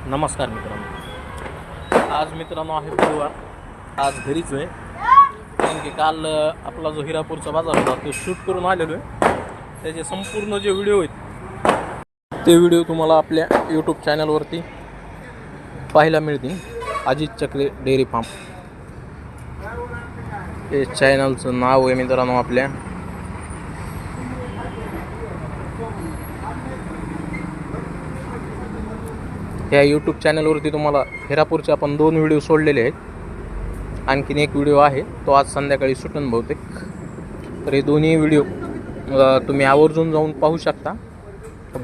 नमस्कार मित्रांनो, आज मित्रांनो आहे बुधवार. आज घरीच आहे कारण की काल आपला जो हिरापूरचा बाजार होता तो शूट करून आलेलो आहे. त्याचे संपूर्ण जे व्हिडिओ आहेत ते व्हिडिओ तुम्हाला आपल्या यूट्यूब चॅनलवरती पाहायला मिळतील. अजित चक्रे डेअरी फार्म हे चॅनलचं नाव आहे मित्रांनो. आपल्या ह्या यूट्यूब चॅनलवरती तुम्हाला हिरापूरचे आपण 2 व्हिडिओ सोडलेले आहेत. आणखीन एक व्हिडिओ आहे तो आज संध्याकाळी सुटन बहुतेक. तर हे दोन्ही व्हिडिओ तुम्ही आवर्जून जाऊन पाहू शकता.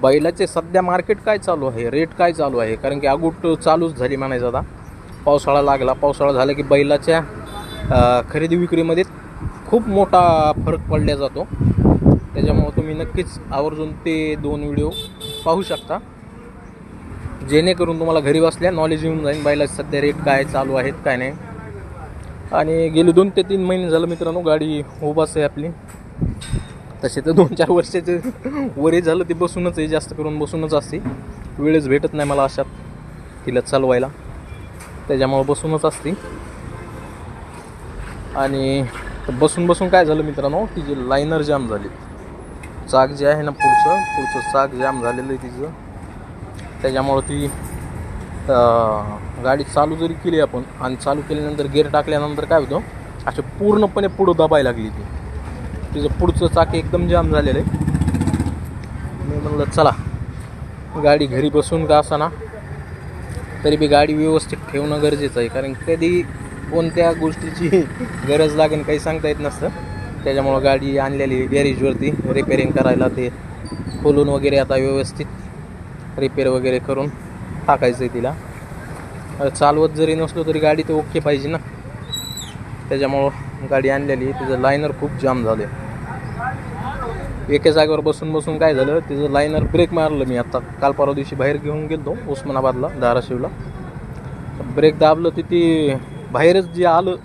बैलाचे सध्या मार्केट काय चालू आहे, रेट काय चालू आहे, कारण की आगूट चालूच झाली म्हणायचं. आता पावसाळा लागला, पावसाळा झाला की बैलाच्या खरेदी विक्रीमध्ये खूप मोठा फरक पडला जातो. त्याच्यामुळं तुम्ही नक्कीच आवर्जून ते 2 व्हिडिओ पाहू शकता, जेणेकरून तुम्हाला घरी बसल्या नॉलेज येऊन जाईल बैलाचे सध्या रेट काय चालू आहेत काय नाही. आणि गेले 2 ते 3 महिने झालं मित्रांनो गाडी उभाच आहे आपली. तसे तर 2-4 वर्षाचे वरे झालं ते बसूनच आहे, जास्त करून बसूनच असते. वेळच भेटत नाही मला अशात तिला चालवायला, त्याच्यामुळं बसूनच असते. आणि बसून काय झालं मित्रांनो, ती जी लायनर जाम झाली, चाक जे आहे ना पुढचं चाक जाम झालेलं आहे तिचं. त्याच्यामुळं ती गाडी चालू जरी केली आपण आणि चालू केल्यानंतर गेअर टाकल्यानंतर काय होतं, असे पूर्णपणे पुढं दबायला लागली तिचं पुढचं चाक एकदम जाम झालेलं आहे. मी म्हणलं चला गाडी घरी बसून का असा ना तरी बी गाडी व्यवस्थित ठेवणं गरजेचं आहे, कारण कधी कोणत्या गोष्टीची गरज लागेल काही सांगता येत नसतं. त्याच्यामुळं गाडी आणलेली गॅरेजवरती रिपेअरिंग करायला, ते खोलून वगैरे आता व्यवस्थित रिपेअर वगैरे करून टाकायचं आहे तिला. चालवत जरी नसलो तरी गाडी तर ओके पाहिजे ना, त्याच्यामुळं गाडी आणलेली. तिचं लायनर खूप जाम झालं. एका जागेवर बसून काय झालं, तिचं लायनर ब्रेक मारलं मी आता काल परवा दिवशी बाहेर घेऊन गेलो उस्मानाबादला, धाराशिवला. ब्रेक दाबलं ती बाहेरच जे आलं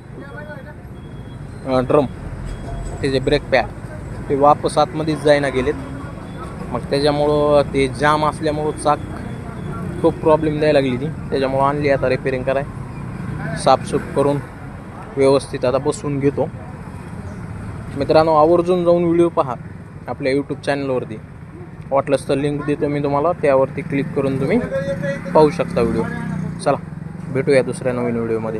ड्रम, त्याचे ब्रेक पॅड ते वापस आतमध्येच जायना गेलेत. मग त्याच्यामुळं ते जाम असल्यामुळं चाक खूप प्रॉब्लेम द्यायला लागली ती. त्याच्यामुळं आणली आता रिपेअरिंग कराय, साफसूफ करून व्यवस्थित आता बसून घेतो. मित्रांनो आवर्जून जाऊन व्हिडिओ पहा आपल्या यूट्यूब चॅनलवरती. वाटलंच तर लिंक देतो मी तुम्हाला, त्यावरती क्लिक करून तुम्ही पाहू शकता व्हिडिओ. चला भेटूया दुसऱ्या नवीन व्हिडिओमध्ये.